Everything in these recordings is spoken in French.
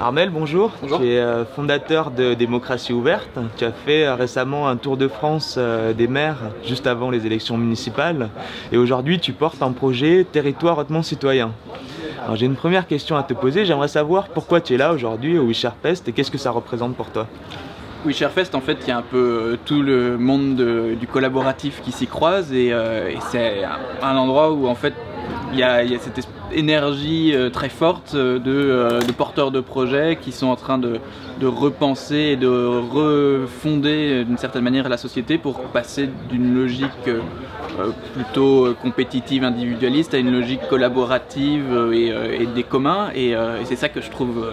Armel, bonjour. Bonjour. Tu es fondateur de Démocratie Ouverte. Tu as fait récemment un tour de France des maires juste avant les élections municipales. Et aujourd'hui, tu portes un projet Territoire hautement citoyen. Alors j'ai une première question à te poser. J'aimerais savoir pourquoi tu es là aujourd'hui au WeShareFest et qu'est-ce que ça représente pour toi? WeShareFest, en fait, il y a un peu tout le monde du collaboratif qui s'y croise et c'est un endroit où en fait il y a cette énergie très forte de porteurs de projets qui sont en train de repenser et de refonder d'une certaine manière la société pour passer d'une logique plutôt compétitive, individualiste à une logique collaborative et des communs et c'est ça que je trouve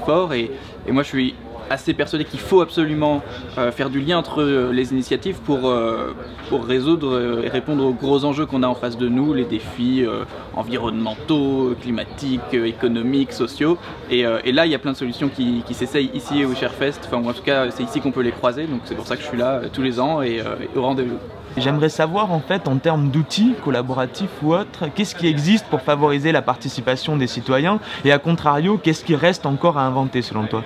fort et moi je suis assez persuadé qu'il faut absolument faire du lien entre les initiatives pour résoudre et répondre aux gros enjeux qu'on a en face de nous, les défis environnementaux, climatiques, économiques, sociaux. Et là, il y a plein de solutions qui s'essayent ici au WeShareFest, enfin, ou en tout cas, c'est ici qu'on peut les croiser, donc c'est pour ça que je suis là tous les ans et au rendez-vous. J'aimerais savoir en fait en termes d'outils collaboratifs ou autres, qu'est-ce qui existe pour favoriser la participation des citoyens et à contrario, qu'est-ce qui reste encore à inventer selon toi?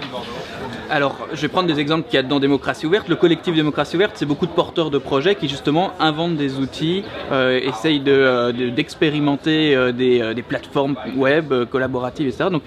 Alors, je vais prendre des exemples qu'il y a dans Démocratie Ouverte. Le collectif Démocratie Ouverte, c'est beaucoup de porteurs de projets qui justement inventent des outils, essayent d'expérimenter des plateformes web collaboratives, etc. Donc,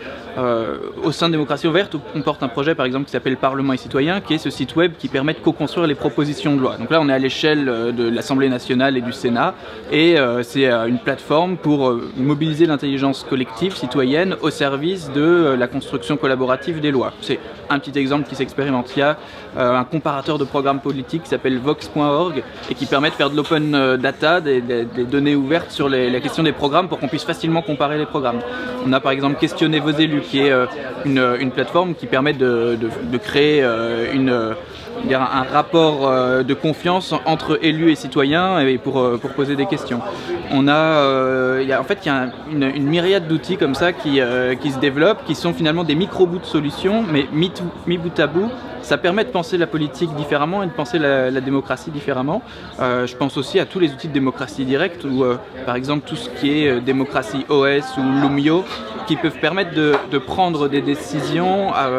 au sein de Démocratie Ouverte, on porte un projet par exemple qui s'appelle Parlement et Citoyens, qui est ce site web qui permet de co-construire les propositions de loi. Donc là, on est à l'échelle de l'Assemblée nationale et du Sénat, et c'est une plateforme pour mobiliser l'intelligence collective citoyenne au service de la construction collaborative des lois. C'est un petit exemple qui s'expérimente. Il y a un comparateur de programmes politiques qui s'appelle Vox.org et qui permet de faire de l'open data, des données ouvertes sur la question des programmes pour qu'on puisse facilement comparer les programmes. On a par exemple Questionner vos élus qui est une plateforme qui permet de créer un rapport de confiance entre élus et citoyens et pour poser des questions. Il y a une myriade d'outils comme ça qui se développent, qui sont finalement des micro-bouts de solutions, mais mis bout à bout, ça permet de penser la politique différemment et de penser la démocratie différemment. Je pense aussi à tous les outils de démocratie directe, ou par exemple tout ce qui est démocratie OS ou Lumio, qui peuvent permettre de prendre des décisions à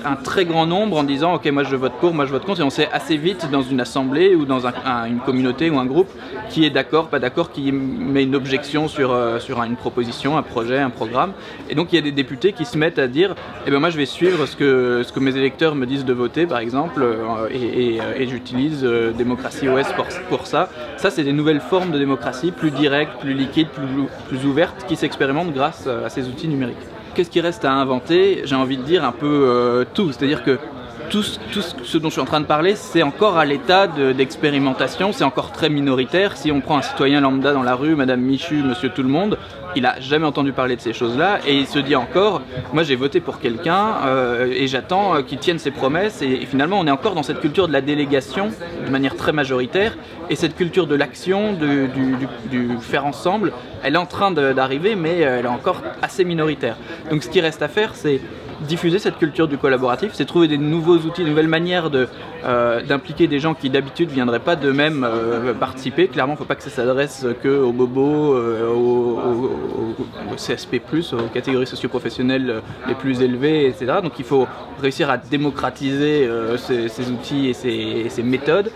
un très grand nombre en disant ok, moi je vote pour, moi je vote contre, et on sait assez vite dans une assemblée ou dans une communauté ou un groupe qui est d'accord, pas d'accord, qui met une objection sur une proposition, un projet, un programme. Et donc il y a des députés qui se mettent à dire eh ben moi je vais suivre ce que mes électeurs me disent de voter par exemple et j'utilise démocratie OS pour ça. Ça c'est des nouvelles formes de démocratie plus directes, plus liquides, plus ouvertes qui s'expérimentent grâce à ces outils numériques. Qu'est-ce qui reste à inventer? J'ai envie de dire un peu tout, c'est-à-dire que tout ce dont je suis en train de parler, c'est encore à l'état d'expérimentation, c'est encore très minoritaire. Si on prend un citoyen lambda dans la rue, Madame Michu, Monsieur Tout-le-Monde, il n'a jamais entendu parler de ces choses-là et il se dit encore moi j'ai voté pour quelqu'un et j'attends qu'il tienne ses promesses et finalement on est encore dans cette culture de la délégation de manière très majoritaire et cette culture de l'action, du faire ensemble, elle est en train d'arriver mais elle est encore assez minoritaire. Donc ce qui reste à faire c'est diffuser cette culture du collaboratif, c'est trouver des nouveaux outils, de nouvelles manières d'impliquer des gens qui d'habitude ne viendraient pas d'eux-mêmes participer. Clairement, il ne faut pas que ça s'adresse qu'aux bobos, au CSP+, aux catégories socio-professionnelles les plus élevées, etc. Donc il faut réussir à démocratiser ces outils et ces méthodes.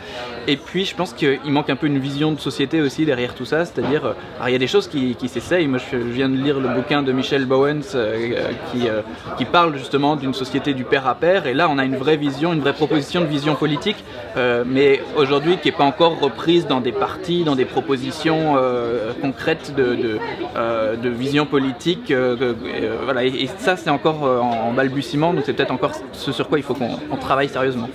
Et puis je pense qu'il manque un peu une vision de société aussi derrière tout ça, c'est-à-dire, alors il y a des choses qui s'essayent. Moi je viens de lire le bouquin de Michel Bowens qui parle justement d'une société du pair à pair, et là on a une vraie vision, une vraie proposition de vision politique, mais aujourd'hui qui n'est pas encore reprise dans des partis, dans des propositions concrètes de vision politique, voilà, et ça c'est encore en balbutiement, donc c'est peut-être encore ce sur quoi il faut qu'on travaille sérieusement.